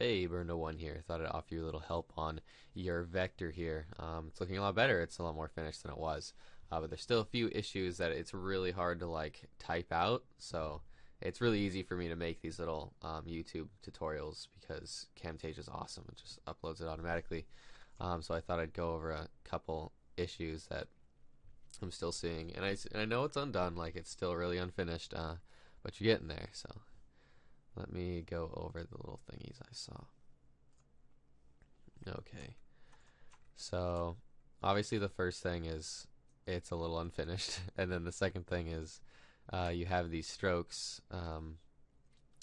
Hey, Bernd1 here. Thought I'd offer you a little help on your vector here. It's looking a lot better. It's a lot more finished than it was. But there's still a few issues that it's really hard to type out. So it's really easy for me to make these little YouTube tutorials because Camtasia is awesome. It just uploads it automatically. So I thought I'd go over a couple issues that I'm still seeing. And I know it's undone, like it's still really unfinished, but you're getting there. So let me go over the little thingies I saw. Okay. So obviously the first thing is it's a little unfinished, and then the second thing is you have these strokes.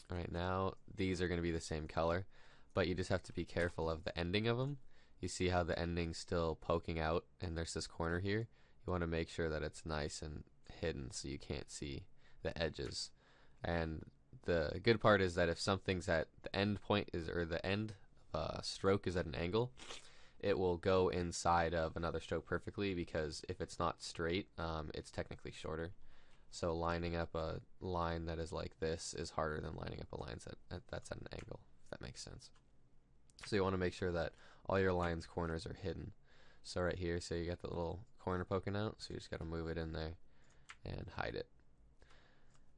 Right now these are going to be the same color, but you just have to be careful of the ending of them. You see how the ending's still poking out, and there's this corner here. You want to make sure that it's nice and hidden so you can't see the edges. And the good part is that if something's at the end point or the end stroke is at an angle, it will go inside of another stroke perfectly, because if it's not straight, it's technically shorter. So lining up a line that is like this is harder than lining up a line that's at an angle, if that makes sense. So you want to make sure that all your lines corners are hidden. So right here, so you got the little corner poking out, so you just got to move it in there and hide it.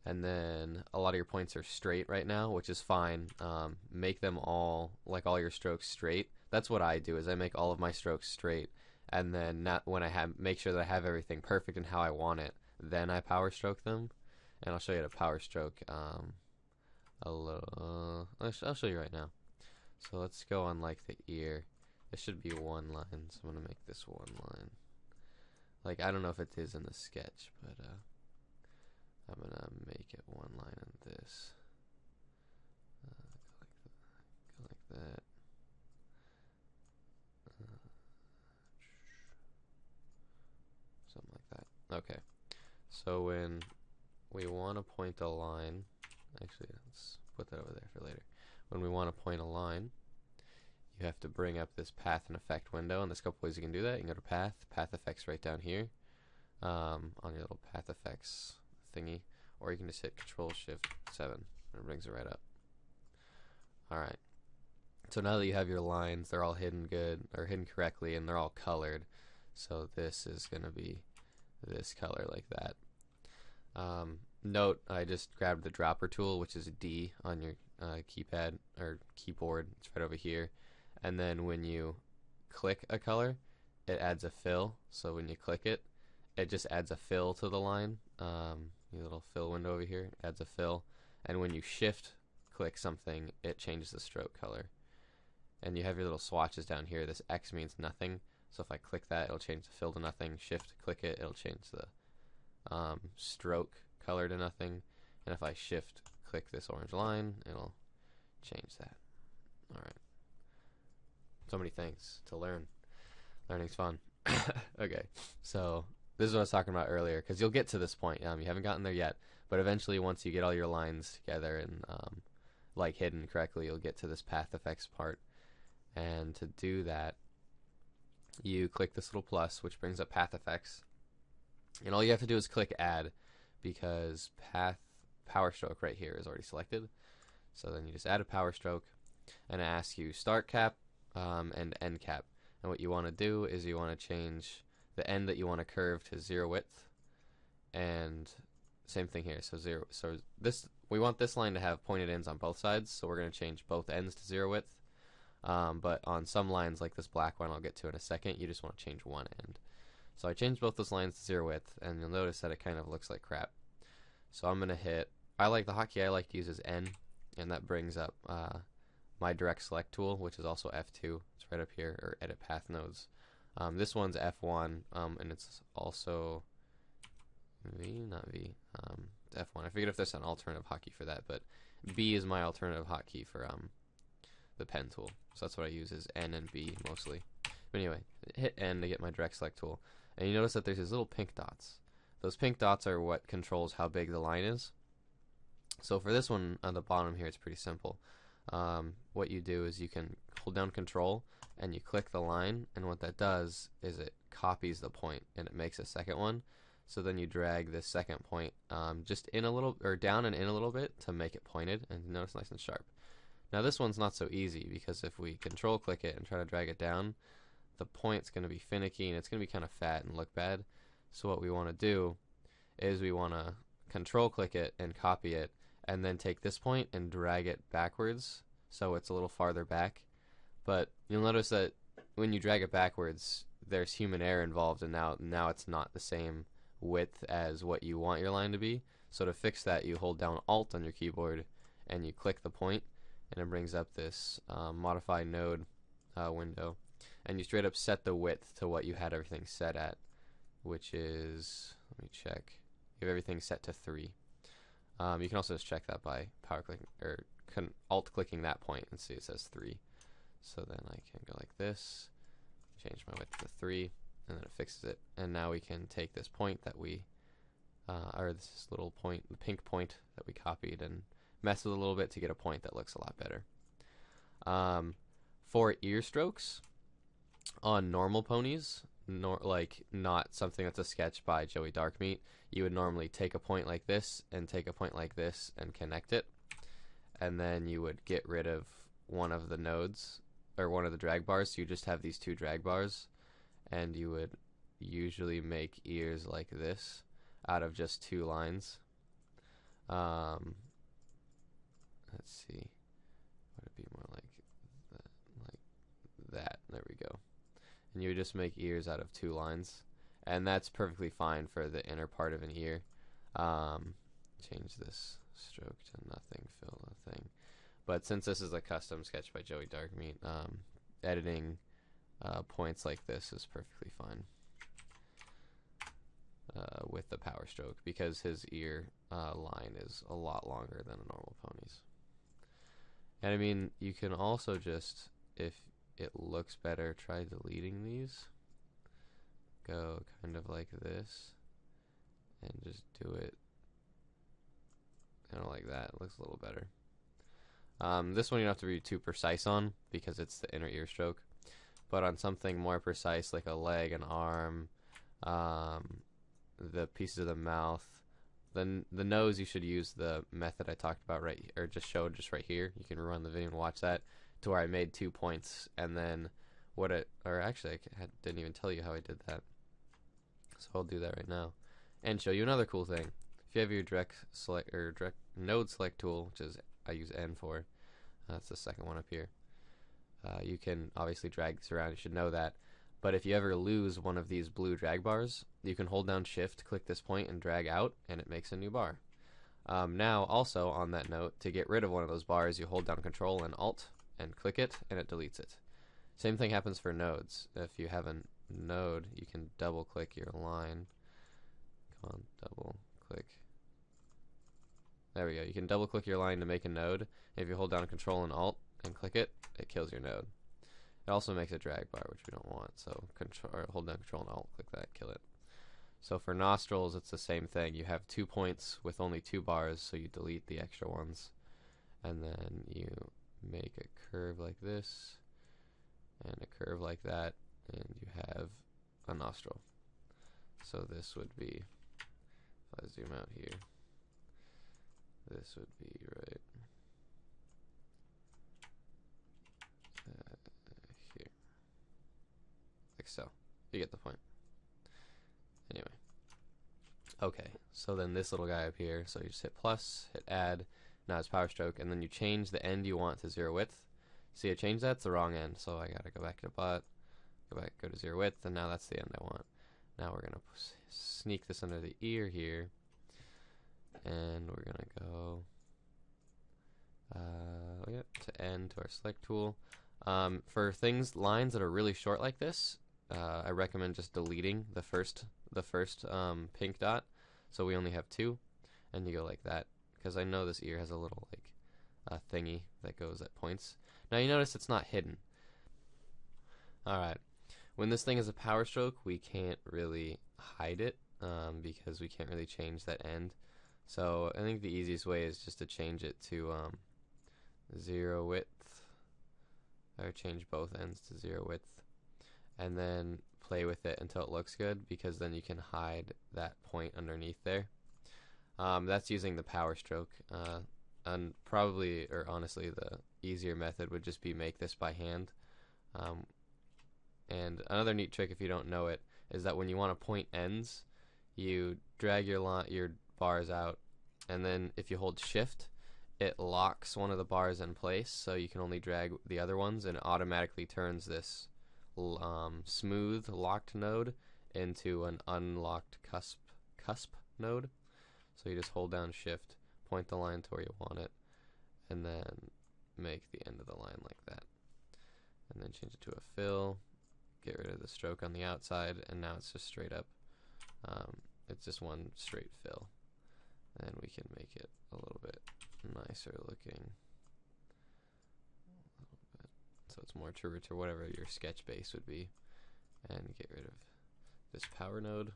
And then a lot of your points are straight right now, which is fine. Make them all, like all your strokes, straight. That's what I do, is I make all of my strokes straight, and then when I make sure that I have everything perfect and how I want it, then I power stroke them. And I'll show you how to power stroke a little. I'll show you right now. So let's go on like the ear. It should be one line, so I'm gonna make this one line. Like, I don't know if it is in the sketch, but I'm gonna make it one line in this. Go like that. Something like that. Okay. So when we want to point a line, actually, let's put that over there for later. When we want to point a line, you have to bring up this path and effect window, and there's a couple ways you can do that. You can go to path effects right down here, on your little path effects thingy, or you can just hit Control-Shift-7 and it brings it right up. Alright, so now that you have your lines, they're all hidden good, or hidden correctly, and they're all colored. So this is going to be this color like that. Note, I just grabbed the dropper tool, which is a D on your keypad or keyboard. It's right over here. And then when you click a color, it adds a fill. So when you click it, it just adds a fill to the line. Your little fill window over here adds a fill. And when you shift click something, it changes the stroke color. And you have your little swatches down here. This X means nothing. So if I click that, it'll change the fill to nothing. Shift click it, it'll change the stroke color to nothing. And if I shift click this orange line, it'll change that. Alright. So many things to learn. Learning's fun. Okay, so this is what I was talking about earlier, because you'll get to this point. You haven't gotten there yet, but eventually once you get all your lines together and like hidden correctly, you'll get to this path effects part. And to do that, you click this little plus, which brings up path effects, and all you have to do is click add, because power stroke right here is already selected. So then you just add a power stroke, and it asks you start cap and end cap. And what you want to do is you want to change the end that you want to curve to 0 width, and same thing here. So zero. So we want this line to have pointed ends on both sides, so we're going to change both ends to 0 width. But on some lines, like this black one I'll get to in a second, you just want to change one end. So I changed both those lines to 0 width, and you'll notice that it kind of looks like crap. So I'm going to hit, I like the hotkey I like to use is N, and that brings up my direct select tool, which is also F2. It's right up here, or edit path nodes. This one's F1, and it's also V, not V, it's F1. I figured if there's an alternative hotkey for that, but B is my alternative hotkey for the pen tool. So that's what I use, is N and B mostly. But anyway, hit N to get my direct select tool. And you notice that there's these little pink dots. Those pink dots are what controls how big the line is. So for this one on the bottom here, it's pretty simple. What you do is you can hold down Control and you click the line, and what that does is it copies the point and it makes a second one. So then you drag this second point just in a little, or down and in a little bit to make it pointed, and notice nice and sharp. Now this one's not so easy because if we control click it and try to drag it down, the point's going to be finicky and it's going to be kind of fat and look bad. So what we want to do is we want to control click it and copy it, and then take this point and drag it backwards so it's a little farther back. But you'll notice that when you drag it backwards, there's human error involved, and now it's not the same width as what you want your line to be. So to fix that, you hold down Alt on your keyboard and you click the point, and it brings up this modify node window, and you straight up set the width to what you had everything set at, which is, let me check, you have everything set to 3. You can also just check that by power clicking or alt clicking that point and see it says 3. So then I can go like this, change my width to 3, and then it fixes it. And now we can take this point that we, or this little point, the pink point that we copied, and mess with it a little bit to get a point that looks a lot better. For ear strokes on normal ponies, like not something that's a sketch by Joey-Darkmeat, you would normally take a point like this and take a point like this and connect it, and then you would get rid of one of the nodes or one of the drag bars, so you just have these 2 drag bars, and you would usually make ears like this out of just 2 lines. Let's see, would it be more like that? There we go. And you would just make ears out of 2 lines, and that's perfectly fine for the inner part of an ear. Change this stroke to nothing, fill nothing. But since this is a custom sketch by Joey-Darkmeat, editing points like this is perfectly fine with the power stroke, because his ear line is a lot longer than a normal pony's. And I mean, you can also just, if it looks better, try deleting these. Go kind of like this and just do it kind of like that. It looks a little better. This one you don't have to be too precise on because it's the inner ear stroke, but on something more precise like a leg, an arm, the pieces of the mouth, the nose, you should use the method I talked about or just showed just right here. You can run the video and watch that, to where I made 2 points, and then actually I didn't even tell you how I did that, so I'll do that right now and show you another cool thing. If you have your direct node select tool, which is I use N for, that's the second one up here, you can obviously drag this around, you should know that. But if you ever lose one of these blue drag bars, you can hold down Shift, click this point, and drag out, and it makes a new bar. Now, also on that note, to get rid of one of those bars, you hold down Control and Alt and click it, and it deletes it. Same thing happens for nodes. If you have a node, you can double click your line. Come on, double click. There we go. You can double click your line to make a node. If you hold down Control and Alt and click it, it kills your node. It also makes a drag bar, which we don't want, so hold down Control and Alt, click that, kill it. So for nostrils, it's the same thing. You have 2 points with only 2 bars, so you delete the extra ones, and then you make a curve like this and a curve like that, and you have a nostril. So this would be, if I zoom out here, this would be right here, like so. You get the point. Anyway, okay, so then this little guy up here, so you just hit plus, hit add, now it's power stroke, and then you change the end you want to 0 width. See, I changed that to the wrong end, so I gotta go back to bot, go to 0 width, and now that's the end I want. Now we're gonna sneak this under the ear here, and we're gonna go to end to our select tool. For lines that are really short like this, I recommend just deleting the first pink dot, so we only have 2, and you go like that, because I know this ear has a little thingy that goes at points. Now you notice it's not hidden. Alright, when this thing is a power stroke, we can't really hide it because we can't really change that end. So I think the easiest way is just to change it to 0 width, or change both ends to 0 width, and then play with it until it looks good, because then you can hide that point underneath there. That's using the power stroke, and probably, or honestly, easier method would just be make this by hand. And another neat trick, if you don't know it, is that when you want to point ends, you drag your bars out, and then if you hold shift, it locks one of the bars in place, so you can only drag the other ones, and it automatically turns this smooth locked node into an unlocked cusp node. So you just hold down shift, point the line to where you want it, and then make the end of the line like that, and then change it to a fill, get rid of the stroke on the outside, and now it's just straight up. It's just one straight fill, and we can make it a little bit nicer looking, so it's more true to whatever your sketch base would be. And get rid of this power node,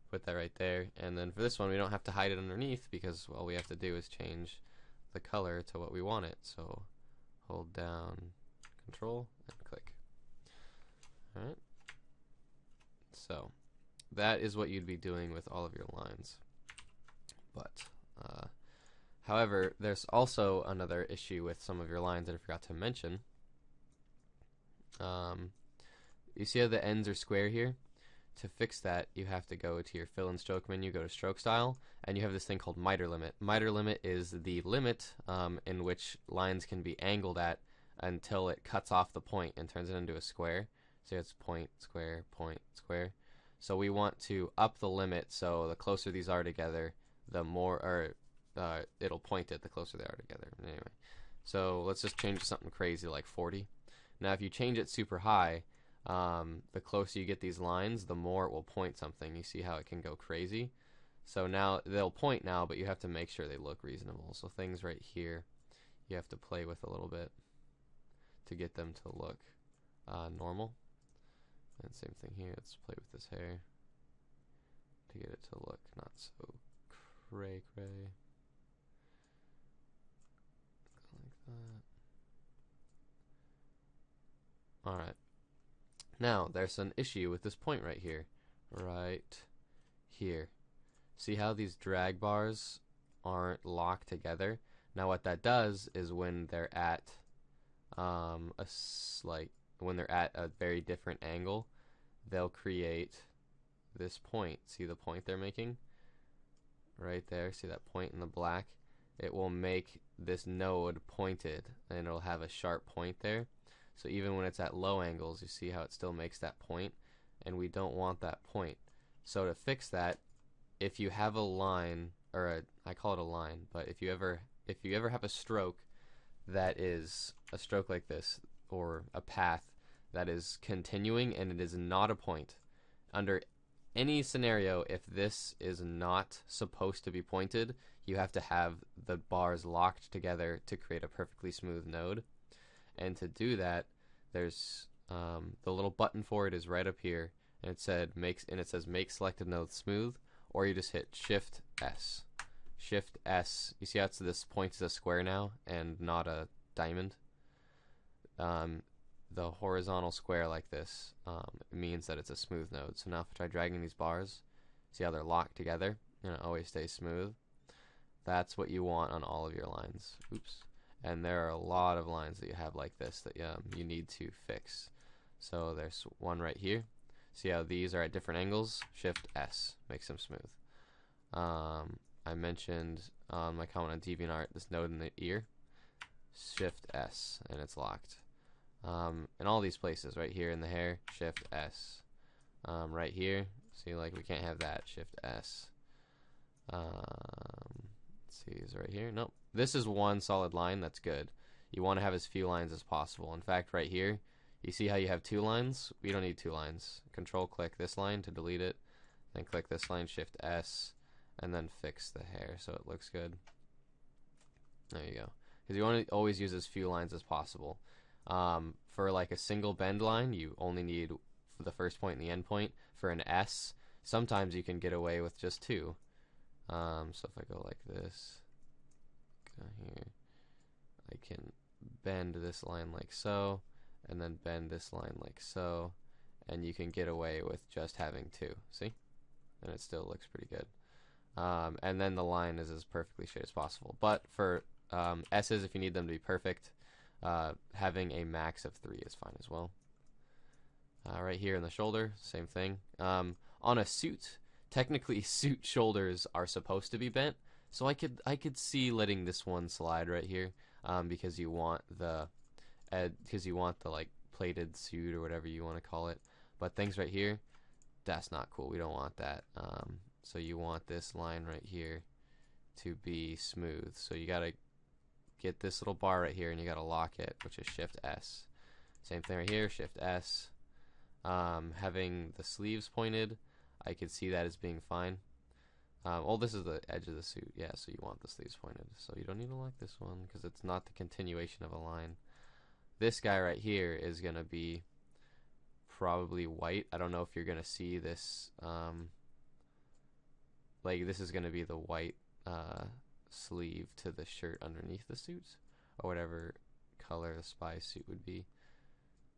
put that right there, and then for this one we don't have to hide it underneath, because all we have to do is change the color to what we want it. So hold down control and click. Alright, so that is what you'd be doing with all of your lines. But however, there's also another issue with some of your lines that I forgot to mention. You see how the ends are square here? To fix that, you have to go to your fill and stroke menu, go to stroke style, and you have this thing called miter limit. Miter limit is the limit in which lines can be angled at until it cuts off the point and turns it into a square. So it's point, square, point, square. So we want to up the limit, so the closer these are together, the more, or it'll point it the closer they are together. Anyway, so let's just change to something crazy like 40. Now if you change it super high, the closer you get these lines, the more it will point something. You see how it can go crazy? So now they'll point now, but you have to make sure they look reasonable. So things right here you have to play with a little bit to get them to look normal. And same thing here, let's play with this hair to get it to look not so cray. Like that. Alright. Now, there's an issue with this point right here. Right here. See how these drag bars aren't locked together? Now what that does is when they're at when they're at a very different angle, they'll create this point. See the point they're making? Right there, see that point in the black? It will make this node pointed, and it'll have a sharp point there. So even when it's at low angles, you see how it still makes that point, and we don't want that point. So to fix that, if you have a line, or I call it a line, but if you ever have a stroke that is a stroke like this, or a path that is continuing and it is not a point, under any scenario, if this is not supposed to be pointed, you have to have the bars locked together to create a perfectly smooth node. And to do that, there's the little button for it is right up here, and it says make selected node smooth, or you just hit Shift S. Shift S. You see how this point is a square now and not a diamond? The horizontal square like this means that it's a smooth node. So now if I try dragging these bars, see how they're locked together and it always stays smooth? That's what you want on all of your lines. Oops. And there are a lot of lines that you have like this that you need to fix. So there's one right here. See how these are at different angles? Shift S makes them smooth. I mentioned my comment on DeviantArt, this node in the ear. Shift S and it's locked. In all these places, right here in the hair, Shift S. Right here, see, like we can't have that. Shift S. Let's see, is it right here? Nope. This is one solid line. That's good. You want to have as few lines as possible. In fact, right here, you see how you have 2 lines? We don't need 2 lines. Control click this line to delete it, then click this line, Shift S, and then fix the hair so it looks good. There you go. Because you want to always use as few lines as possible. For like a single bend line, you only need the first point and the end point. For an S, sometimes you can get away with just 2. So if I go like this, go here, I can bend this line like so, and then bend this line like so, and you can get away with just having 2. See? And it still looks pretty good. And then the line is as perfectly straight as possible. But for S's, if you need them to be perfect, having a max of 3 is fine as well. Right here in the shoulder, same thing. On a suit, technically suit shoulders are supposed to be bent, so I could see letting this one slide right here, because you want the like plated suit or whatever you want to call it. But things right here, that's not cool. We don't want that. So you want this line right here to be smooth. So you gotta get this little bar right here and you gotta lock it, which is Shift S. Same thing right here, Shift S. Having the sleeves pointed, I could see that as being fine. Oh, this is the edge of the suit. Yeah, so you want the sleeves pointed. So you don't need to lock this one because it's not the continuation of a line. This guy right here is going to be probably white. I don't know if you're going to see this. Like, this is going to be the white sleeve to the shirt underneath the suit, or whatever color the spy suit would be.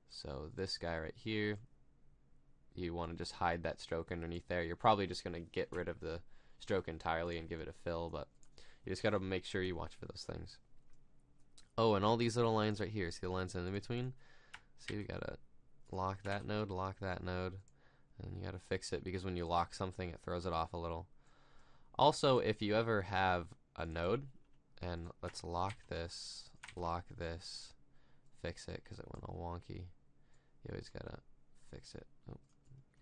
So this guy right here, you want to just hide that stroke underneath there. You're probably just going to get rid of the stroke entirely and give it a fill, but you just got to make sure you watch for those things. Oh, and all these little lines right here, see the lines in between? See, we got to lock that node, and you got to fix it because when you lock something, it throws it off a little. Also, if you ever have a node, and let's lock this, fix it because it went all wonky. You always got to fix it.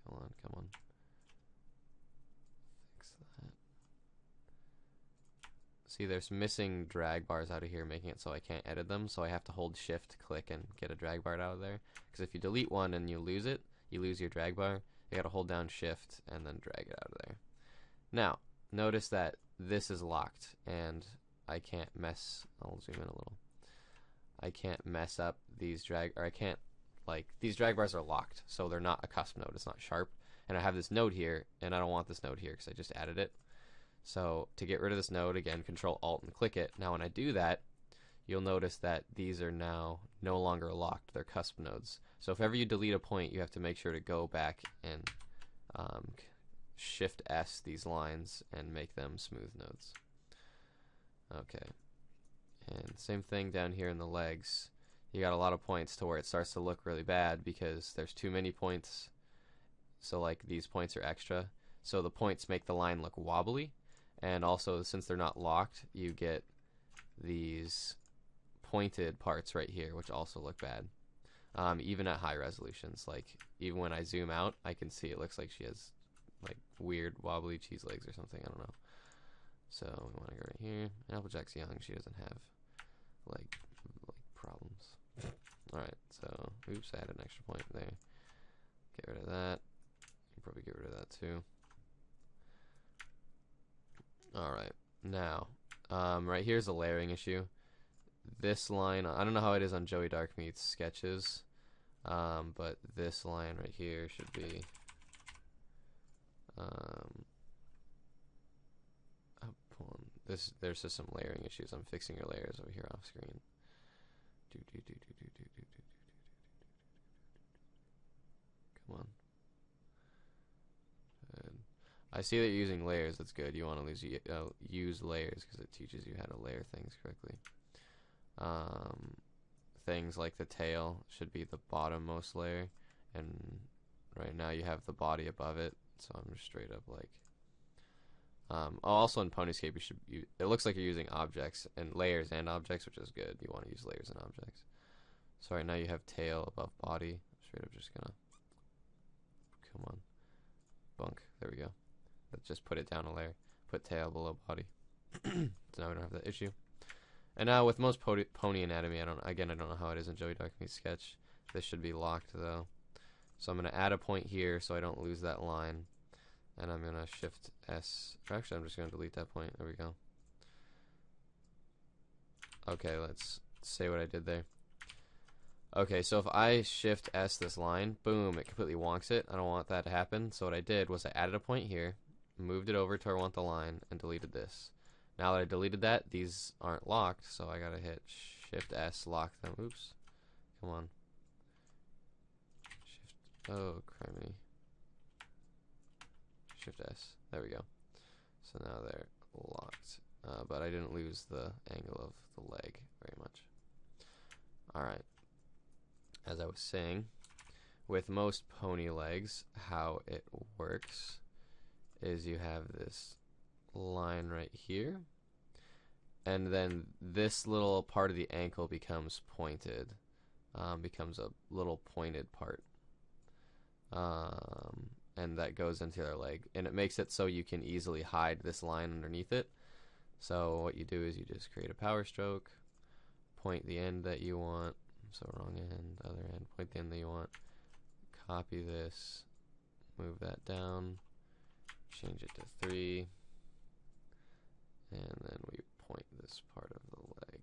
Oh, come on. Fix that. See, there's missing drag bars out of here, making it so I can't edit them, so I have to hold Shift, click, and get a drag bar out of there. Because if you delete one and you lose it, you lose your drag bar. You gotta hold down Shift and then drag it out of there. Now, notice that this is locked, and I can't mess. I'll zoom in a little. I can't mess up these these drag bars are locked, so they're not a cusp node. It's not sharp, and I have this node here, and I don't want this node here because I just added it. So to get rid of this node, again, Control Alt and click it. Now when I do that, you'll notice that these are now no longer locked. They're cusp nodes. So if ever you delete a point, you have to make sure to go back and Shift S these lines and make them smooth nodes. Okay. And same thing down here in the legs. You got a lot of points to where it starts to look really bad because there's too many points. So like these points are extra. So the points make the line look wobbly. And also, since they're not locked, you get these pointed parts right here, which also look bad. Even at high resolutions. Like, even when I zoom out, I can see it looks like she has like weird wobbly cheese legs or something. I don't know. So we want to go right here. Applejack's young. She doesn't have like problems. Alright, so oops, I had an extra point there. Get rid of that. You can probably get rid of that too. Alright, now right here's a layering issue. This line, I don't know how it is on Joey-Darkmeat's sketches, but this line right here should be there's just some layering issues. I'm fixing your layers over here off screen. Come on. Good. I see that you're using layers. That's good. You want to use layers because it teaches you how to layer things correctly. Things like the tail should be the bottommost layer, and right now you have the body above it. So I'm just straight up like. Also in Ponyscape, it looks like you're using objects and layers and objects, which is good. You want to use layers and objects. So right now you have tail above body. Straight up just gonna, come on, bunk. There we go. Let's just put it down a layer. Put tail below body. So now we don't have that issue. And now with most pony anatomy, I don't know how it is in Joey-Darkmeat's sketch. This should be locked though. So I'm gonna add a point here so I don't lose that line. And I'm going to Shift S. Actually, I'm just going to delete that point. There we go. Okay, let's say what I did there. Okay, so if I Shift S this line, boom, it completely wonks it. I don't want that to happen. So what I did was I added a point here, moved it over to where I want the line, and deleted this. Now that I deleted that, these aren't locked, so I got to hit Shift S, lock them. Oops. Come on. Shift. Oh, criminy. Shift S. There we go. So now they're locked. But I didn't lose the angle of the leg very much. Alright, as I was saying, with most pony legs, how it works is you have this line right here, and then this little part of the ankle becomes pointed, becomes a little pointed part, and that goes into their leg, and it makes it so you can easily hide this line underneath it. So what you do is you just create a power stroke, point the end that you want, so wrong end, other end, point the end that you want, copy this, move that down, change it to 3, and then we point this part of the leg,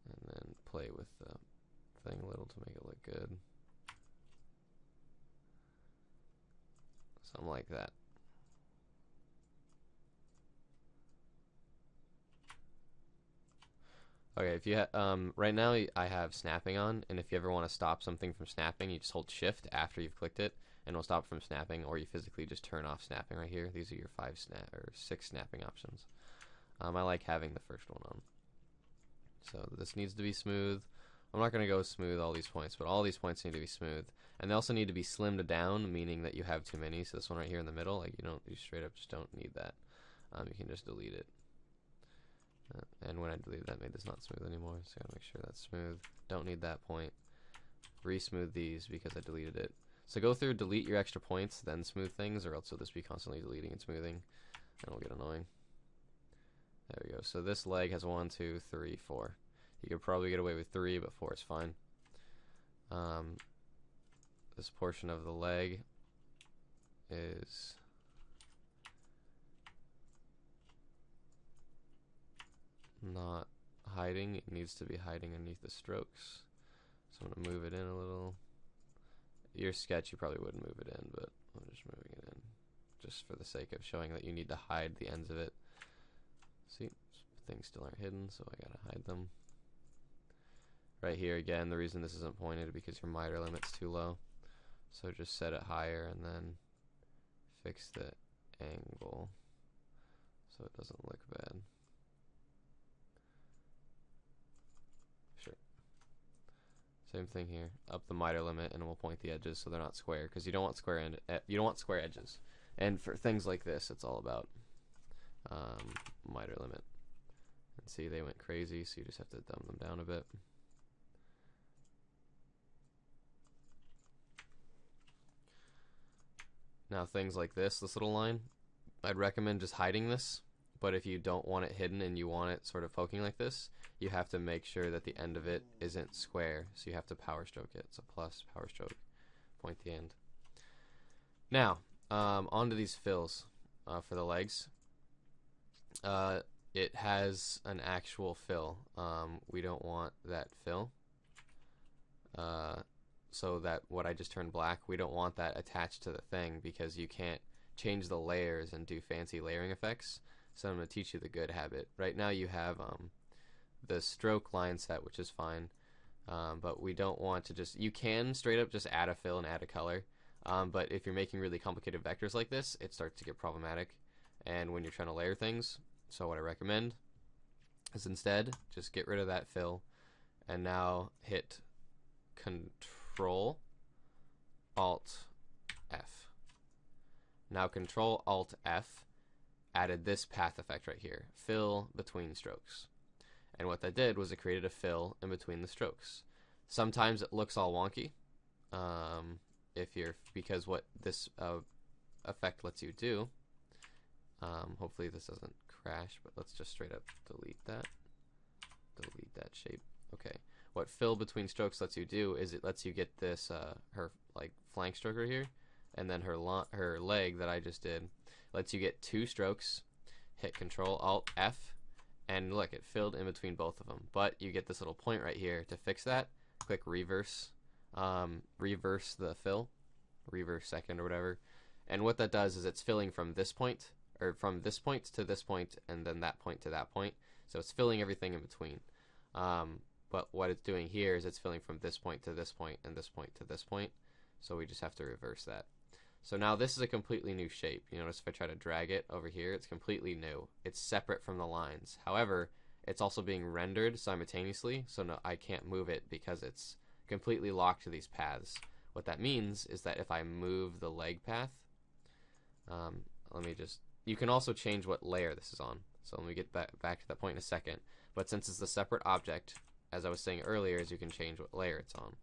and then play with the thing a little to make it look good. Something like that. Okay, if you right now I have snapping on, and if you ever want to stop something from snapping, you just hold shift after you've clicked it, and it'll stop from snapping, or you physically just turn off snapping right here. These are your 6 snapping options. I like having the first one on. So this needs to be smooth. I'm not going to go smooth all these points, but all these points need to be smooth. And they also need to be slimmed down, meaning that you have too many. So this one right here in the middle, like you straight up just don't need that. You can just delete it. And when I deleted that, made this not smooth anymore, so I gotta make sure that's smooth. Don't need that point. Re-smooth these because I deleted it. So go through, delete your extra points, then smooth things, or else you'll just be constantly deleting and smoothing, and it'll get annoying. There we go. So this leg has 1, 2, 3, 4. You could probably get away with 3, but 4 is fine. This portion of the leg is not hiding. It needs to be hiding underneath the strokes. So I'm going to move it in a little. Your sketch, you probably wouldn't move it in, but I'm just moving it in just for the sake of showing that you need to hide the ends of it. See, things still aren't hidden, so I gotta hide them. Right here, again, the reason this isn't pointed is because your miter limit's too low. So just set it higher and then fix the angle so it doesn't look bad. Sure. Same thing here. Up the miter limit, and we'll point the edges so they're not square, because you don't want square edges. And for things like this, it's all about miter limit. And see, they went crazy, so you just have to dumb them down a bit. Now things like this little line, I'd recommend just hiding this, but if you don't want it hidden and you want it sort of poking like this, you have to make sure that the end of it isn't square, so you have to power stroke it. So plus power stroke, point the end. Now, onto these fills for the legs. It has an actual fill. We don't want that fill. So that what I just turned black, we don't want that attached to the thing, because you can't change the layers and do fancy layering effects. So I'm going to teach you the good habit. Right now you have the stroke line set, which is fine, but we don't want to just, you can straight up just add a fill and add a color, but if you're making really complicated vectors like this, it starts to get problematic, and when you're trying to layer things. So what I recommend is instead just get rid of that fill, and now hit Control Alt F. Now Control Alt F added this path effect right here, fill between strokes. And what that did was it created a fill in between the strokes. Sometimes it looks all wonky, because what this effect lets you do, hopefully this doesn't crash, but let's just straight up delete that shape. Okay. What fill between strokes lets you do is it lets you get this her like flank stroke right here, and then her leg that I just did lets you get 2 strokes. Hit Control Alt F, and look, it filled in between both of them. But you get this little point right here. To fix that, click reverse, reverse the fill, reverse second or whatever. And what that does is it's filling from this point, or from this point to this point, and then that point to that point. So it's filling everything in between. But what it's doing here is it's filling from this point to this point and this point to this point. So we just have to reverse that. So now this is a completely new shape. You notice if I try to drag it over here, it's completely new. It's separate from the lines. However, it's also being rendered simultaneously, so no, I can't move it because it's completely locked to these paths. What that means is that if I move the leg path, you can also change what layer this is on. So let me get back to that point in a second. But since it's a separate object, as I was saying earlier, is you can change what layer it's on.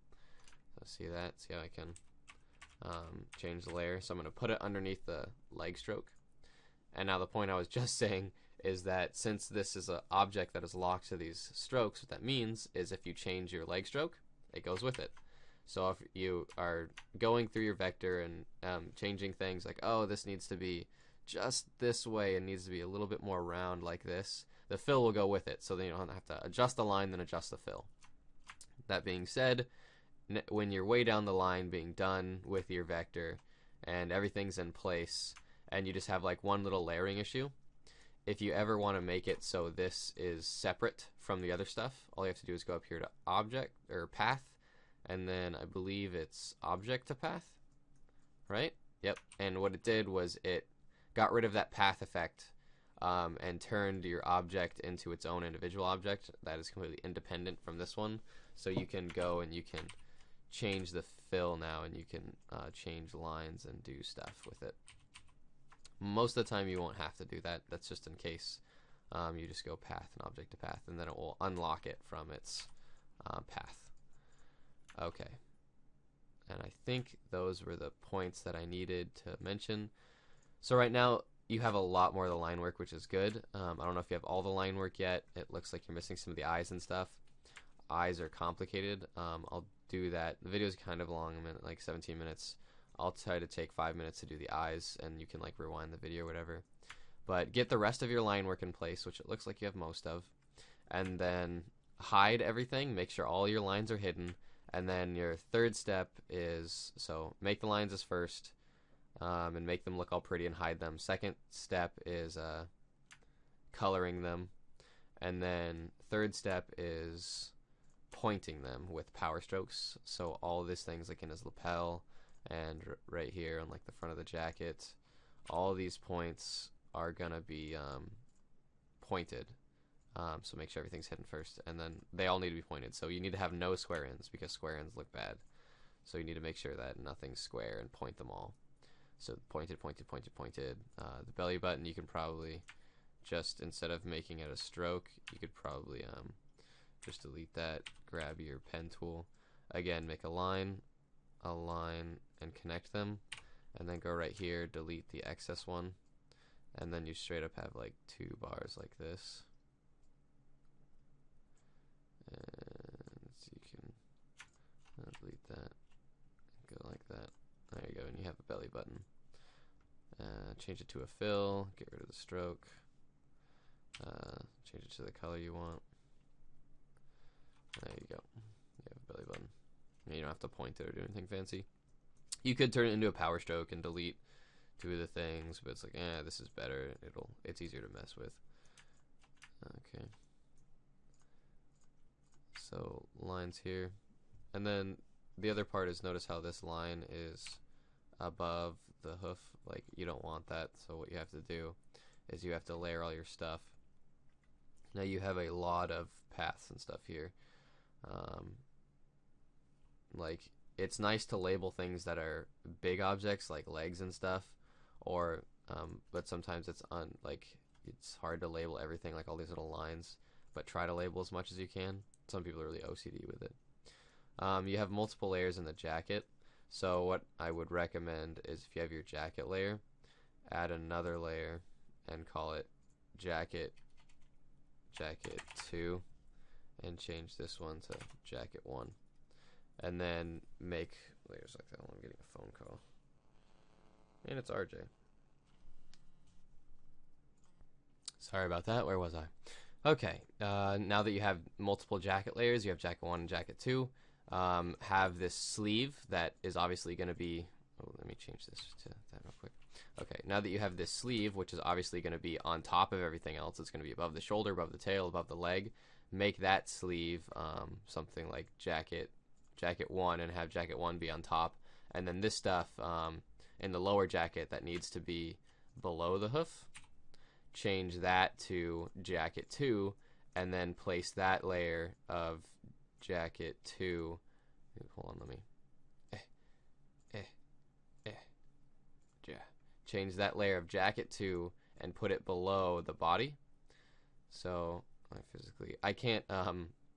So see that? See how I can change the layer? So I'm going to put it underneath the leg stroke. And now the point I was just saying is that since this is an object that is locked to these strokes, what that means is if you change your leg stroke, it goes with it. So if you are going through your vector and changing things like, oh, this needs to be just this way and needs to be a little bit more round like this, the fill will go with it. So then you don't have to adjust the line, then adjust the fill. That being said, when you're way down the line being done with your vector and everything's in place and you just have like one little layering issue, if you ever want to make it so this is separate from the other stuff, all you have to do is go up here to object or path, and then I believe it's object to path, right? Yep. And what it did was it got rid of that path effect and turned your object into its own individual object that is completely independent from this one. So you can go and you can change the fill now, and you can change lines and do stuff with it. Most of the time you won't have to do that. That's just in case. You just go path and object to path, and then it will unlock it from its path. Okay. And I think those were the points that I needed to mention. So right now you have a lot more of the line work, which is good. I don't know if you have all the line work yet. It looks like you're missing some of the eyes and stuff. Eyes are complicated. I'll do that. The video is kind of long, like 17 minutes. I'll try to take 5 minutes to do the eyes, and you can like rewind the video or whatever. But get the rest of your line work in place, which it looks like you have most of, and then hide everything. Make sure all your lines are hidden. And then your third step is, so make the lines as first, and make them look all pretty and hide them. Second step is coloring them. And then third step is pointing them with power strokes. So all these things like in his lapel and right here on like the front of the jacket, all these points are gonna be pointed. So make sure everything's hidden first, and then they all need to be pointed. So you need to have no square ends because square ends look bad. So you need to make sure that nothing's square and point them all. So pointed, pointed, pointed, pointed. The belly button, you can probably just, instead of making it a stroke, you could probably just delete that, grab your pen tool. Again, make a line, and connect them. And then go right here, delete the excess one. And then you straight up have like 2 bars like this. And so you can delete that, go like that. There you go, and you have a belly button. Change it to a fill, get rid of the stroke, change it to the color you want. There you go, you have a belly button. And you don't have to point it or do anything fancy. You could turn it into a power stroke and delete 2 of the things, but it's like, this is better. It's easier to mess with. Okay. So lines here, and then the other part is, notice how this line is above the hoof. Like, you don't want that, so what you have to do is you have to layer all your stuff. Now you have a lot of paths and stuff here. Like, it's nice to label things that are big objects like legs and stuff, or but sometimes it's hard to label everything, like all these little lines. But try to label as much as you can. Some people are really OCD with it. You have multiple layers in the jacket. So what I would recommend is, if you have your jacket layer, add another layer and call it jacket 2, and change this one to jacket 1. And then make layers like that. I'm getting a phone call. And it's RJ. Sorry about that. Where was I? Okay, now that you have multiple jacket layers, you have jacket 1 and jacket 2, have this sleeve that is obviously going to be, let me change this to that real quick. Okay, now that you have this sleeve, which is obviously going to be on top of everything else, it's going to be above the shoulder, above the tail, above the leg, make that sleeve something like jacket 1, and have jacket 1 be on top, and then this stuff in the lower jacket that needs to be below the hoof, change that to jacket 2, and then place that layer of jacket 2. Hold on, let me. Yeah. Change that layer of jacket 2 and put it below the body. So I can't.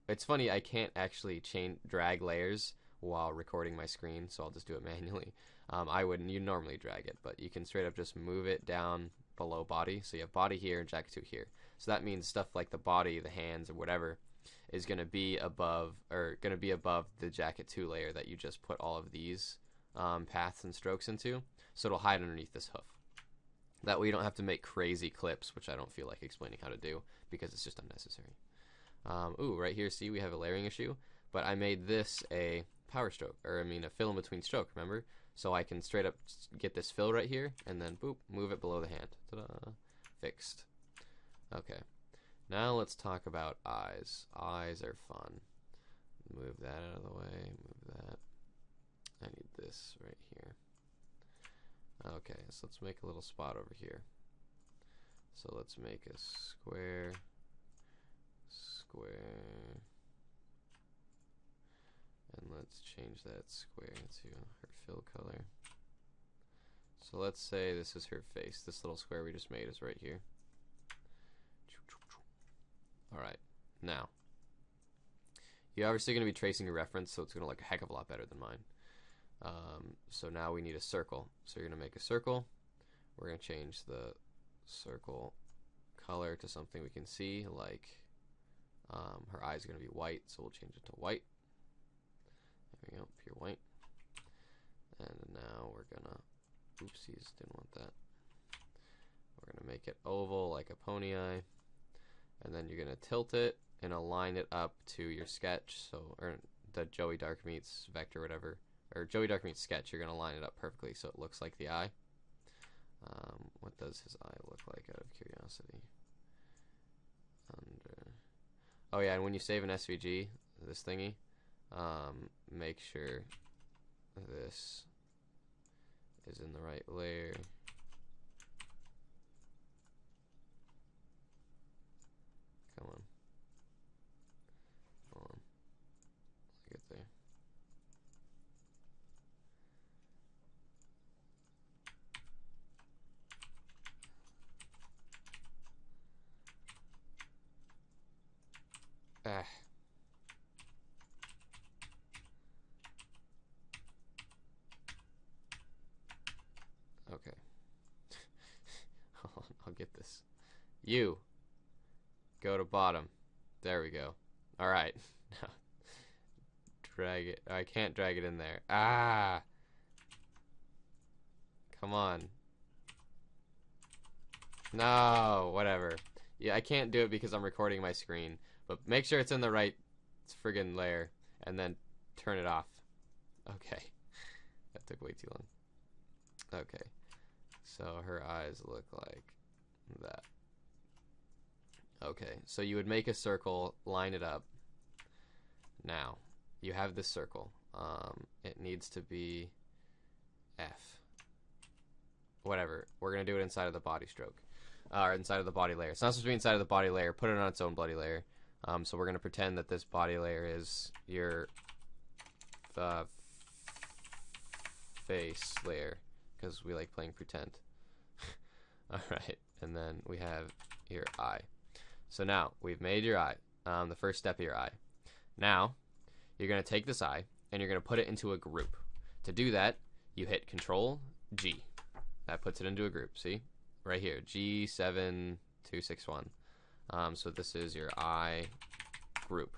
It's funny, I can't actually drag layers while recording my screen, so I'll just do it manually. You normally drag it, but you can straight up just move it down below body. So you have body here and jacket 2 here. So that means stuff like the body, the hands, or whatever is going to be above the jacket 2 layer that you just put all of these paths and strokes into. So it'll hide underneath this hoof. That way you don't have to make crazy clips, which I don't feel like explaining how to do because it's just unnecessary. Right here, see, we have a layering issue, but I made this a power stroke, or a fill in between stroke, remember? So I can straight up get this fill right here, and then boop, move it below the hand. Ta-da! Fixed. Okay. Now let's talk about eyes. Eyes are fun. Move that out of the way, move that. I need this right here. Okay, so let's make a little spot over here. So let's make a square, and let's change that square to her fill color. So let's say this is her face. This little square we just made is right here. Alright, now, you're obviously going to be tracing a reference, so it's going to look a heck of a lot better than mine. So now we need a circle. So you're going to make a circle. We're going to change the circle color to something we can see, like her eyes are going to be white, so we'll change it to white. There we go, pure white. And now we're going to, oopsies, didn't want that. We're going to make it oval like a pony eye. And then you're going to tilt it and align it up to your sketch, or the Joey-Darkmeat's vector, whatever, or Joey-Darkmeat's sketch. You're going to line it up perfectly so it looks like the eye. What does his eye look like, out of curiosity? Oh yeah, and when you save an SVG, this thingy, make sure this is in the right layer. Come on. Hold on. I'll get there. Ah. Okay. Hold on, I'll get this. You. Go to bottom. There we go. Alright. Now, drag it. I can't drag it in there. Ah! Come on. No, whatever. Yeah, I can't do it because I'm recording my screen. But make sure it's in the right friggin' layer, and then turn it off. Okay. That took way too long. Okay. So her eyes look like that. Okay, so you would make a circle, line it up. Now, you have this circle. It needs to be F. Whatever. We're going to do it inside of the body stroke. Or inside of the body layer. It's not supposed to be inside of the body layer. Put it on its own bloody layer. So we're going to pretend that this body layer is your face layer, because we like playing pretend. Alright, and then we have your eye. So now, we've made your eye, the first step of your eye. Now, you're going to take this eye, and you're going to put it into a group. To do that, you hit Control G. That puts it into a group, see? Right here, G7261. So this is your eye group.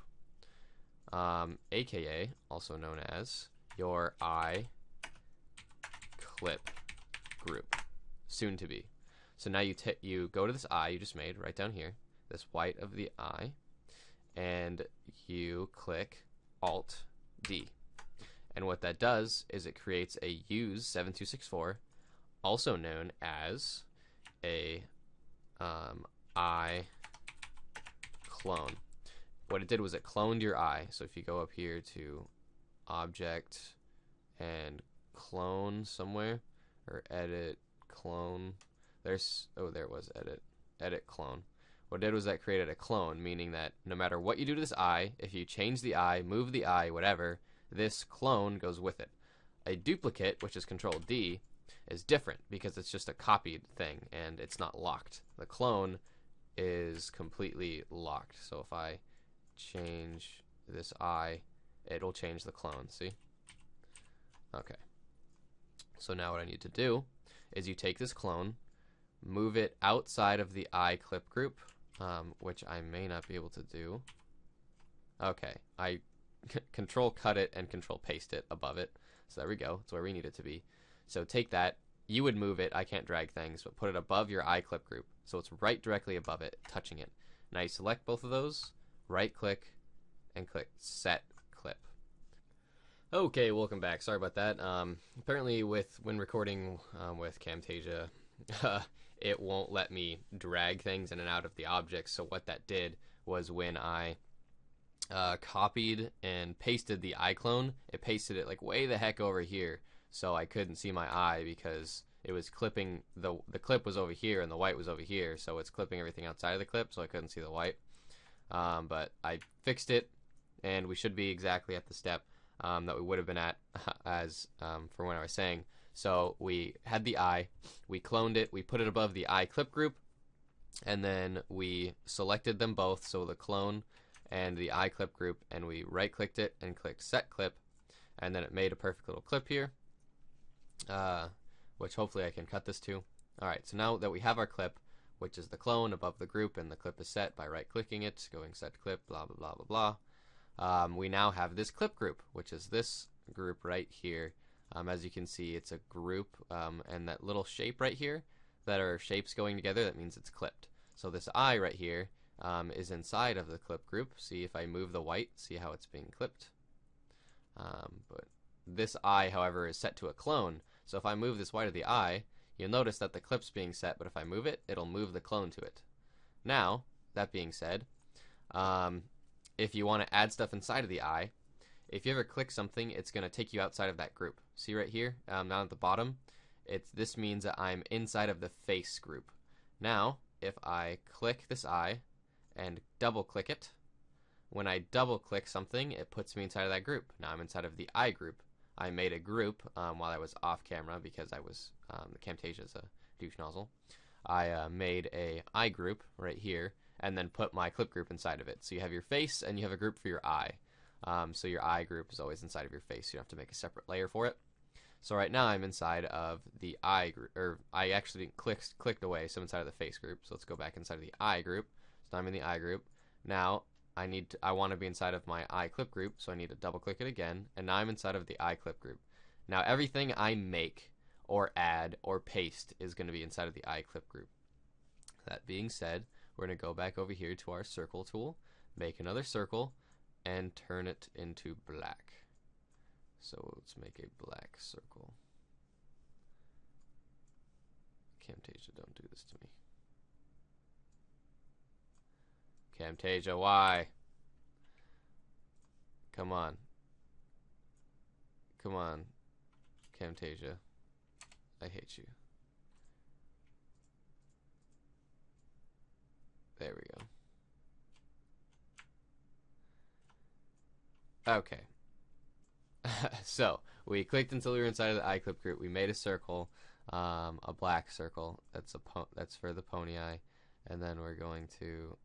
AKA, also known as, your eye clip group. Soon to be. So now you go to this eye you just made, right down here. This white of the eye, and you click Alt D, and what that does is it creates a Use 7264, also known as a eye clone. What it did was it cloned your eye. So if you go up here to Object and Clone somewhere, or Edit Clone, there it was, Edit Clone. What it did was that created a clone, meaning that no matter what you do to this eye, if you change the eye, move the eye, whatever, this clone goes with it. A duplicate, which is Control D, is different because it's just a copied thing and it's not locked. The clone is completely locked. So if I change this eye, it'll change the clone. See? Okay. So now what I need to do is you take this clone, move it outside of the eye clip group, which I may not be able to do. Okay, I control cut it and control paste it above it. So there we go. It's where we need it to be. So take that. You would move it. I can't drag things, but put it above your eye clip group. So it's right directly above it, touching it. Now you select both of those, right click, and click set clip. Okay, welcome back. Sorry about that. Apparently when recording with Camtasia, it won't let me drag things in and out of the objects. So what that did was when I copied and pasted the eye clone, it pasted it like way the heck over here, so I couldn't see my eye because it was clipping, the clip was over here and the white was over here, so it's clipping everything outside of the clip, so I couldn't see the white. But I fixed it, and we should be exactly at the step that we would have been at as for when I was saying. So we had the eye, we cloned it, we put it above the eye clip group, and then we selected them both, so the clone and the eye clip group, and we right clicked it and clicked set clip, and then it made a perfect little clip here, which hopefully I can cut this to. Alright, so now that we have our clip, which is the clone above the group, and the clip is set by right clicking it, going set clip, blah blah blah blah blah, we now have this clip group, which is this group right here. As you can see, it's a group, and that little shape right here that are shapes going together, that means it's clipped. So this eye right here is inside of the clip group. See, if I move the white, see how it's being clipped. But this eye, however, is set to a clone. So if I move this white of the eye, you'll notice that the clip's being set, but if I move it, it'll move the clone to it. Now, that being said, if you want to add stuff inside of the eye, if you ever click something, it's going to take you outside of that group. See right here, down at the bottom, this means that I'm inside of the face group. Now, if I click this eye and double click it, when I double click something, it puts me inside of that group. Now I'm inside of the eye group. I made a group while I was off camera because I was, the Camtasia is a douche nozzle. I made a eye group right here and then put my clip group inside of it. So you have your face and you have a group for your eye. So your eye group is always inside of your face. You don't have to make a separate layer for it. So right now I'm inside of the eye group, or I actually clicked away, so I'm inside of the face group. So let's go back inside of the eye group. So I'm in the eye group. Now I want to be inside of my eye clip group, so I need to double click it again, and now I'm inside of the eye clip group. Now everything I make or add or paste is going to be inside of the eye clip group. That being said, we're going to go back over here to our circle tool, make another circle, and turn it into black. So let's make a black circle. Camtasia, don't do this to me. Camtasia, why? Come on. Come on, Camtasia. I hate you. There we go. Okay. So, we clicked until we were inside of the eye clip group. We made a circle, a black circle. That's for the pony eye. And then we're going to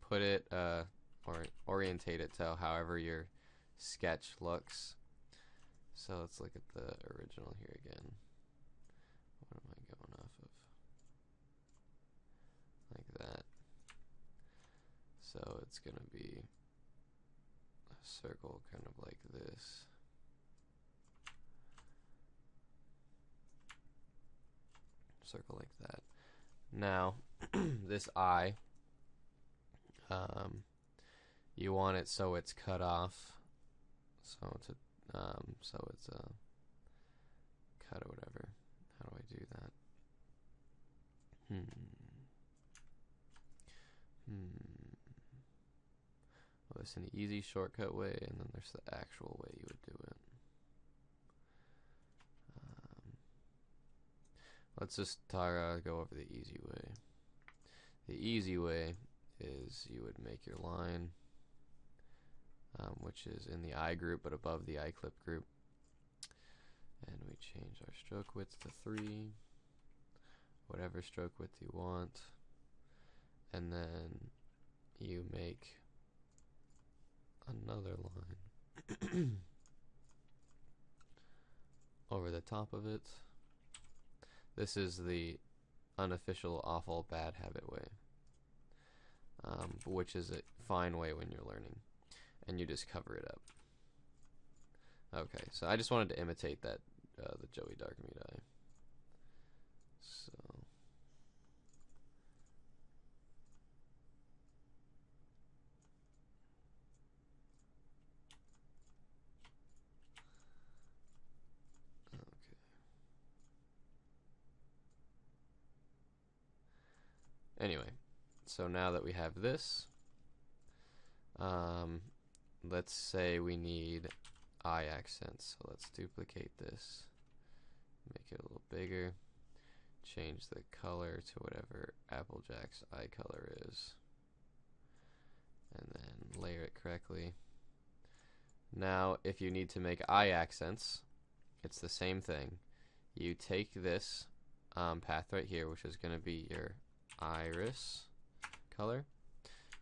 put it, or orientate it to however your sketch looks. So let's look at the original here again. What am I going off of? Like that. So it's going to be a circle kind of like this. Circle like that. Now, this eye, you want it so it's cut off. So it's cut or whatever. How do I do that? Well, there's an easy shortcut way, and then there's the actual way you would do it. let's just go over the easy way. The easy way is you would make your line, which is in the eye group but above the eye clip group, and we change our stroke width to 3, whatever stroke width you want, and then you make another line over the top of it. This is the unofficial awful bad habit way, which is a fine way when you're learning, and you just cover it up. Okay, so I just wanted to imitate that the Joey-Darkmeat eye. So anyway, so now that we have this, let's say we need eye accents. So let's duplicate this, make it a little bigger, change the color to whatever Applejack's eye color is, and then layer it correctly. Now, if you need to make eye accents, it's the same thing. You take this path right here, which is going to be your iris color.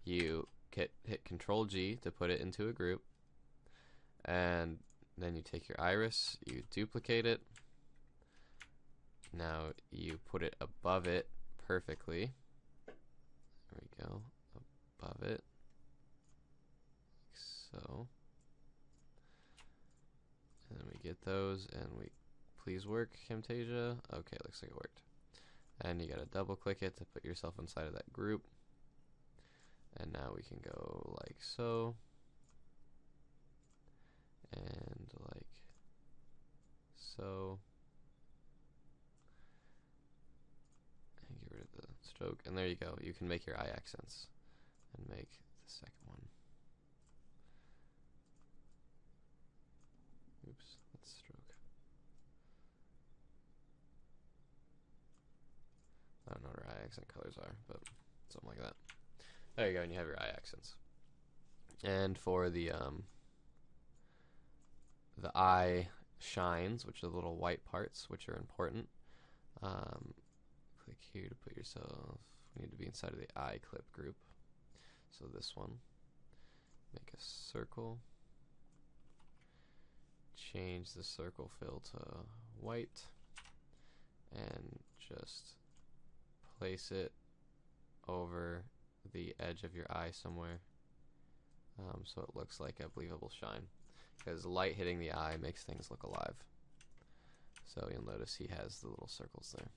You hit Control G to put it into a group, and then you take your iris, you duplicate it. Now you put it above it perfectly. There we go, above it, like so. And then we get those, and we please work, Camtasia. Okay, looks like it worked. And you gotta double click it to put yourself inside of that group. And now we can go like so, and like so, and get rid of the stroke, and there you go. You can make your eye accents and make the second one. Oops, that's stroke. I don't know what our eye accent colors are, but something like that. There you go, and you have your eye accents. And for the eye shines, which are the little white parts, which are important, click here to put yourself. We need to be inside of the eye clip group. So this one, make a circle, change the circle fill to white, and just place it over the edge of your eye somewhere, so it looks like a believable shine, because light hitting the eye makes things look alive. So you'll notice he has the little circles there.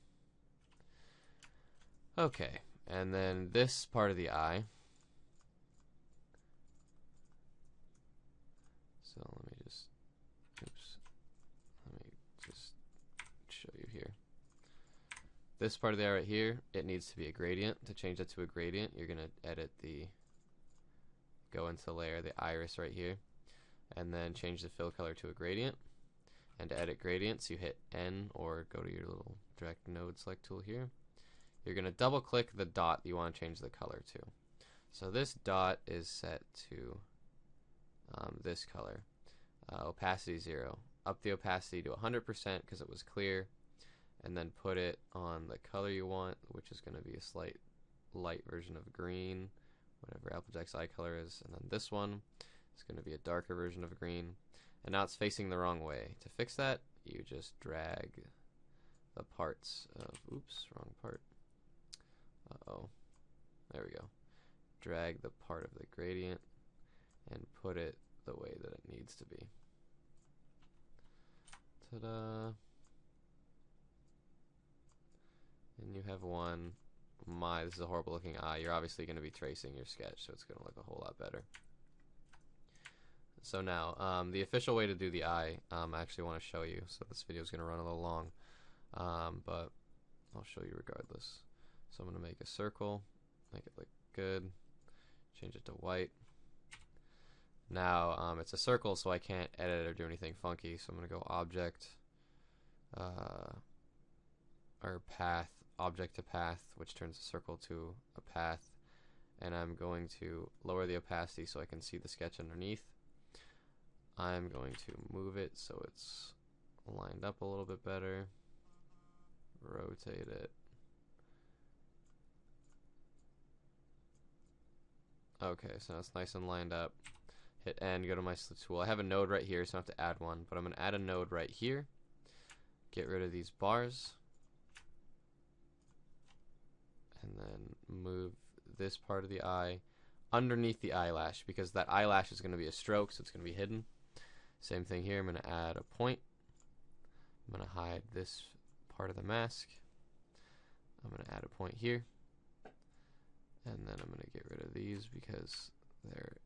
Okay, and then this part of the eye, so let me just show you here. This part of the eye right here, it needs to be a gradient. To change that to a gradient, you're going to edit go into the layer, the iris right here, and then change the fill color to a gradient. And to edit gradients, you hit N or go to your little direct node select tool here. You're going to double click the dot you want to change the color to. So this dot is set to this color, opacity 0. Up the opacity to 100% because it was clear, and then put it on the color you want, which is going to be a slight light version of green, whatever Applejack's eye color is. And then this one is going to be a darker version of green. And now it's facing the wrong way. To fix that, you just drag the parts of, oops, wrong part. Uh-oh. There we go. Drag the part of the gradient and put it the way that it needs to be. Ta-da. And you have one. This is a horrible looking eye. You're obviously going to be tracing your sketch, so it's going to look a whole lot better. So now, the official way to do the eye, I actually want to show you. So this video is going to run a little long, but I'll show you regardless. So I'm going to make a circle, make it look good, change it to white. Now, it's a circle, so I can't edit or do anything funky. So I'm going to go Object, or path, object to path, which turns a circle to a path, and I'm going to lower the opacity so I can see the sketch underneath. I'm going to move it so it's lined up a little bit better, rotate it. Okay, so now it's nice and lined up. Hit N, go to my tool. I have a node right here, so I have to add one, but I'm going to add a node right here. Get rid of these bars. And then move this part of the eye underneath the eyelash, because that eyelash is going to be a stroke, so it's going to be hidden. Same thing here. I'm going to add a point. I'm going to hide this part of the mask. I'm going to add a point here. And then I'm going to get rid of these because they're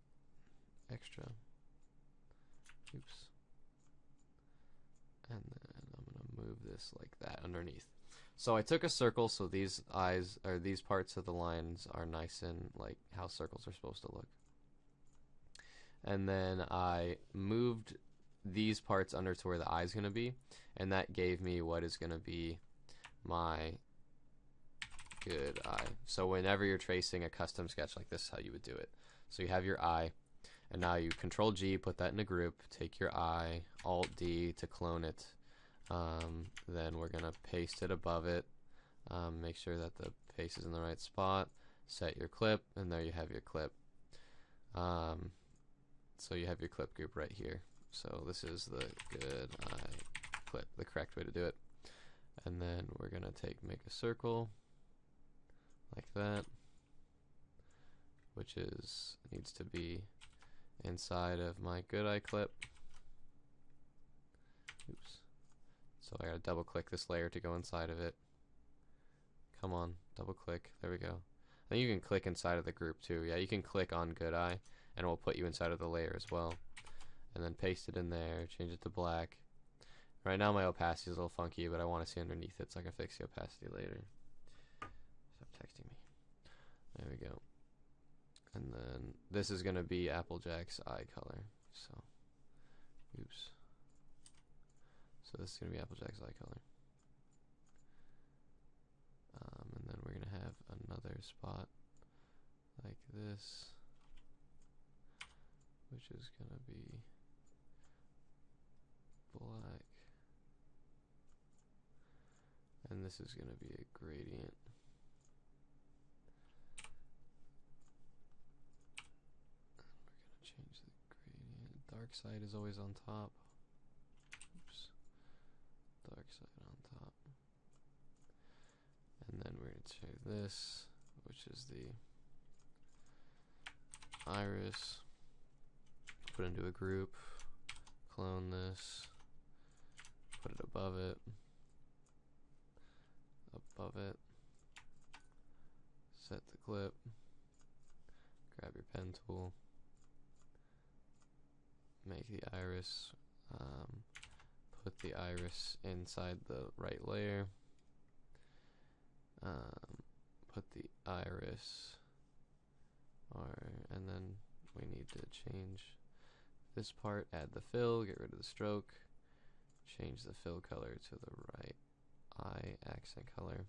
extra. Oops. And then I'm going to move this like that underneath. So I took a circle, so these eyes, or these parts of the lines are nice and like how circles are supposed to look. And then I moved these parts under to where the eye is going to be, and that gave me what is going to be my good eye. So whenever you're tracing a custom sketch like this, how you would do it. So you have your eye, and now you Control G, put that in a group, take your eye, Alt D to clone it. Then we're gonna paste it above it. Make sure that the paste is in the right spot. Set your clip, and there you have your clip. So you have your clip group right here. So this is the good eye clip, the correct way to do it. And then we're gonna make a circle like that, which needs to be inside of my good eye clip. Oops. So I gotta double click this layer to go inside of it. Come on, double click. There we go. I think you can click inside of the group too. Yeah, you can click on good eye and it will put you inside of the layer as well. And then paste it in there, change it to black. Right now my opacity is a little funky, but I want to see underneath it so I can fix the opacity later. Stop texting me. There we go. And then this is going to be Applejack's eye color. So, oops. So this is going to be Applejack's eye color. And then we're going to have another spot like this, which is going to be black. And this is going to be a gradient. Change the gradient. Dark side is always on top. Oops. Dark side on top. And then we're going to change this, which is the iris. Put into a group. Clone this. Put it above it. Above it. Set the clip. Grab your pen tool. Make the iris, put the iris inside the right layer, put the iris, and then we need to change this part, add the fill, get rid of the stroke, change the fill color to the right eye accent color,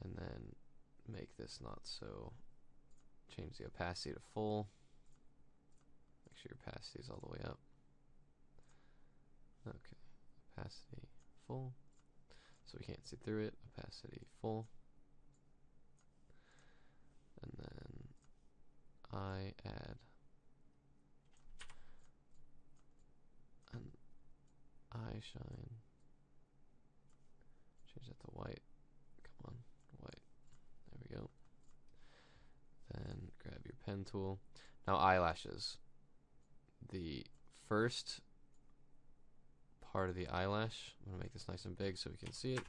and then make this not so, change the opacity to full. Make sure your opacity is all the way up. Okay, opacity full. So we can't see through it. Opacity full. And then I add an eye shine. Change that to white. Come on, white. There we go. Then grab your pen tool. Now eyelashes. The first part of the eyelash, I'm going to make this nice and big so we can see it.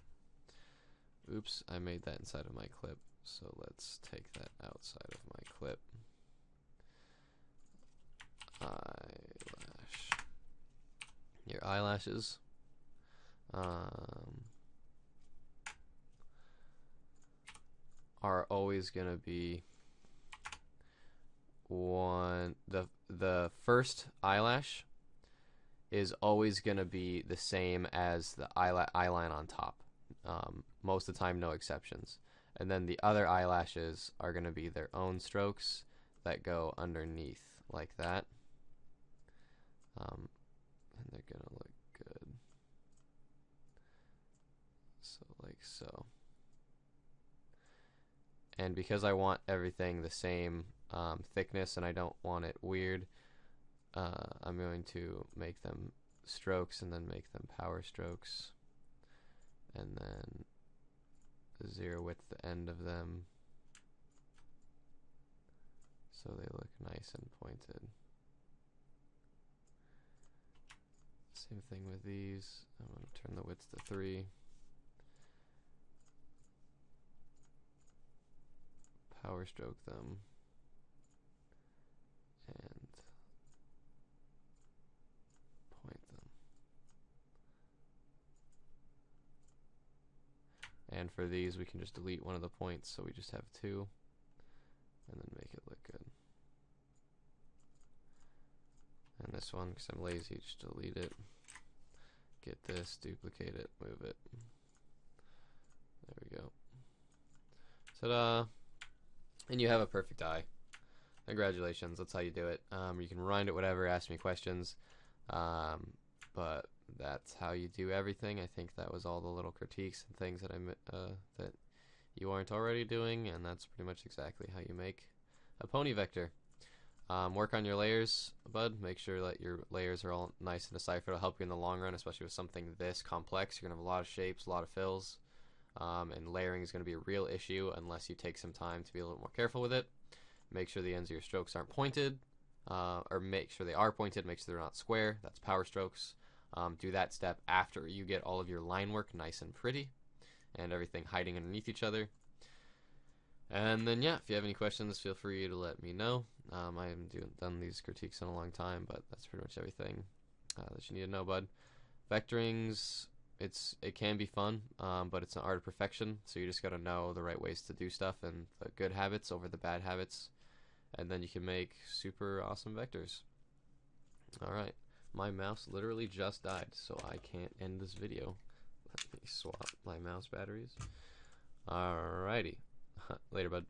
Oops, I made that inside of my clip, so let's take that outside of my clip. Eyelash. Your eyelashes. Are always going to be the first eyelash is always going to be the same as the eyeline on top. most of the time, no exceptions. And then the other eyelashes are going to be their own strokes that go underneath like that. And they're going to look good. So like so. And because I want everything the same thickness and I don't want it weird, I'm going to make them strokes and then make them power strokes. And then zero width the end of them so they look nice and pointed. Same thing with these. I'm going to turn the width to 3. Power stroke them. And point them. And for these, we can just delete one of the points, so we just have 2, and then make it look good. And this one, because I'm lazy, just delete it. Get this, duplicate it, move it. There we go. Ta-da! And you have a perfect eye. Congratulations, that's how you do it. You can rewind it, whatever, ask me questions. But that's how you do everything. I think that was all the little critiques and things that that you aren't already doing, and that's pretty much exactly how you make a pony vector. Work on your layers, bud. Make sure that your layers are all nice and deciphered. It'll help you in the long run, especially with something this complex. You're going to have a lot of shapes, a lot of fills, and layering is going to be a real issue unless you take some time to be a little more careful with it. Make sure the ends of your strokes aren't pointed, or make sure they are pointed, make sure they're not square. That's power strokes. Do that step after you get all of your line work nice and pretty and everything hiding underneath each other. And then, yeah, if you have any questions, feel free to let me know. I haven't done these critiques in a long time, but that's pretty much everything that you need to know, bud. Vectorings, it can be fun, but it's an art of perfection, so you just got to know the right ways to do stuff and the good habits over the bad habits, and then you can make super awesome vectors. Alright, my mouse literally just died, so I can't end this video. Let me swap my mouse batteries. Alrighty. Later, bud.